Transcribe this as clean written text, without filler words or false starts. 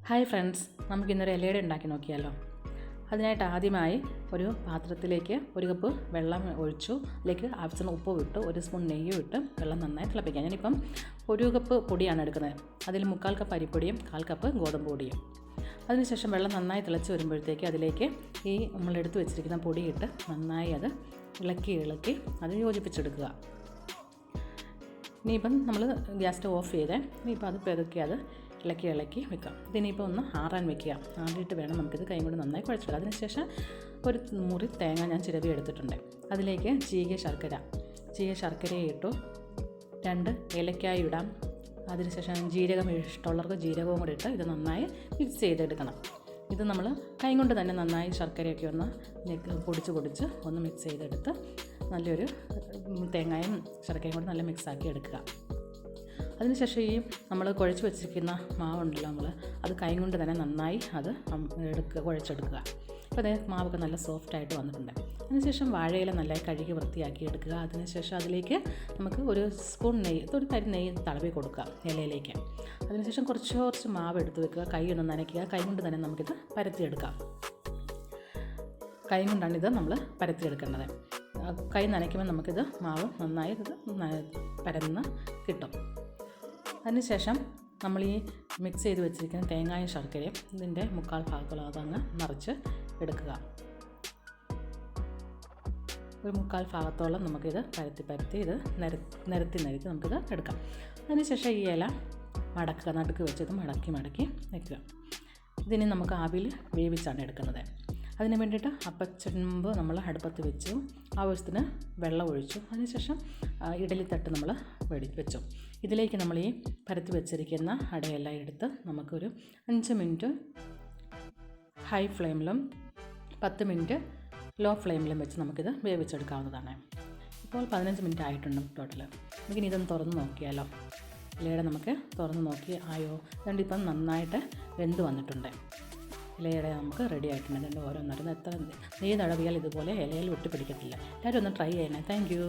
Hi friends, നമുക്കിന്നൊരു ഇലയുടെ ഉണ്ടാക്കി നോക്കിയാലോ. അതിനായിട്ട് ആദ്യമായി ഒരു പാത്രത്തിലേക്ക് 1 കപ്പ് വെള്ളം ഒഴിച്ചു. അതിലേക്ക് ആവശ്യത്തിന് ഉപ്പ് ഇട്ട് 1 സ്പൂൺ നെയ്യും ഇട്ട് വെള്ളം നന്നായി തിളപ്പിക്കാം. ഞാനിപ്പം 1 കപ്പ് പൊടിയാണ് എടുക്കുന്നത്. അതിൽ 3/4 കപ്പ് അരിപ്പൊടിയും 1/4 കപ്പ് ഗോതമ്പ് പൊടിയും. അതിനുശേഷം വെള്ളം നന്നായി തിളച്ച് വരുമ്പോഴത്തേക്ക് അതിലേക്ക് ഈ നമ്മളെടുത്ത് വെച്ചിരിക്കുന്ന പൊടിയിട്ട് നന്നായി അത് ഇളക്കി അത് യോജിപ്പിച്ചെടുക്കുക. ഇനിയിപ്പം നമ്മൾ ഗ്യാസ് സ്റ്റവ് ഓഫ് ചെയ്തേ. ഇനിയിപ്പോൾ അത് പെതുക്കി അത് ഇളക്കി വെക്കാം. ഇതിനിപ്പോൾ ഒന്ന് ആറാൻ വെക്കുക. ആറിയിട്ട് വേണം നമുക്കിത് കൈ കൊണ്ട് നന്നായി കുഴച്ചെടുക്കാം. അതിനുശേഷം ഒരു മുറി തേങ്ങ ഞാൻ ചിരവി എടുത്തിട്ടുണ്ട്. അതിലേക്ക് ചീകിയ ശർക്കരയെ ഇട്ടു. 2 ഏലക്കായ ഇടാം. അതിനുശേഷം ജീരകം ഇഷ്ടമുള്ളവർക്ക് ജീരകവും കൂടി ഇട്ട് ഇത് നന്നായി മിക്സ് ചെയ്തെടുക്കണം. ഇത് നമ്മൾ കൈ കൊണ്ട് തന്നെ നന്നായി ശർക്കരയൊക്കെ ഒന്ന് പൊടിച്ച് ഒന്ന് മിക്സ് ചെയ്തെടുത്ത് നല്ലൊരു തേങ്ങയും ശർക്കരയും കൂടി നല്ല മിക്സാക്കി എടുക്കുക. അതിനുശേഷം ഈ നമ്മൾ കുഴച്ച് വെച്ചിരിക്കുന്ന മാവുണ്ടല്ലോ, അത് കൈ കൊണ്ട് തന്നെ നന്നായി അത് കുഴച്ചെടുക്കുക. അപ്പോൾ അതേ മാവൊക്കെ നല്ല സോഫ്റ്റായിട്ട് വന്നിട്ടുണ്ട്. അതിനുശേഷം വാഴയില നല്ലതായി കഴുകി വൃത്തിയാക്കി എടുക്കുക. അതിനുശേഷം അതിലേക്ക് നമുക്ക് 1 സ്പൂൺ നെയ്യ്, ഒരു തരി നെയ്യ് തടവി കൊടുക്കുക ഇലയിലേക്ക്. അതിനുശേഷം കുറച്ച് മാവ് എടുത്ത് വെക്കുക. കൈ ഒന്ന് നനയ്ക്കുക. കൈ കൊണ്ട് തന്നെ നമുക്കിത് പരത്തിയെടുക്കാം. കൈ കൊണ്ടാണ് ഇത് നമ്മൾ പരത്തിയെടുക്കേണ്ടത്. കൈ നനയ്ക്കുമ്പോൾ നമുക്കിത് മാവ് നന്നായി ഇത് പരന്ന് കിട്ടും. അതിനുശേഷം നമ്മൾ ഈ മിക്സ് ചെയ്ത് വെച്ചിരിക്കുന്ന തേങ്ങായും ശർക്കരയും ഇതിൻ്റെ 3/4 ഭാഗത്തോളം അതങ്ങ് നിറച്ച് എടുക്കുക. ഒരു 3/4 ഭാഗത്തോളം നമുക്കിത് പരത്തി ഇത് നിരത്തി നമുക്കിത് എടുക്കാം. അതിനുശേഷം ഈ ഇല മടക്കുക, നടുക്ക് വെച്ചത് മടക്കി വയ്ക്കുക. ഇതിന് നമുക്ക് ആവിയിൽ വേവിച്ചാണ് എടുക്കുന്നത്. അതിന് വേണ്ടിയിട്ട് അപ്പച്ചെമ്പ് നമ്മൾ അടുപ്പത്ത് വെച്ചു. ആവശ്യത്തിന് വെള്ളം ഒഴിച്ചു. അതിനുശേഷം ഇഡലിത്തട്ട് നമ്മൾ വെച്ചു. ഇതിലേക്ക് നമ്മൾ ഈ പരത്തി വെച്ചിരിക്കുന്ന അടയെല്ലാം എടുത്ത് നമുക്കൊരു 5 മിനിറ്റ് ഹൈ ഫ്ലെയിമിലും 10 മിനിറ്റ് ലോ ഫ്ലെയിമിലും വെച്ച് നമുക്കിത് വേവിച്ചെടുക്കാവുന്നതാണ്. ഇപ്പോൾ 15 മിനിറ്റ് ആയിട്ടുണ്ട് ടോട്ടൽ. നമുക്കിനി ഇതൊന്ന് തുറന്ന് നോക്കിയാലോ. ഇലയുടെ നമുക്ക് തുറന്ന് നോക്കി ആയോ. അതുകൊണ്ട് ഇപ്പം നന്നായിട്ട് വെന്ത് വന്നിട്ടുണ്ട്. ഇലയുടെ നമുക്ക് റെഡി ആയിട്ടുണ്ട്. അതുകൊണ്ട് ഓരോന്നോരോന്ന് എത്ര നെയ്യ് തടവിയാൽ ഇതുപോലെ ഇലയിൽ ഒട്ടി പിടിക്കത്തില്ല. എല്ലാവരും ഒന്ന് ട്രൈ ചെയ്യണേ. Thank you.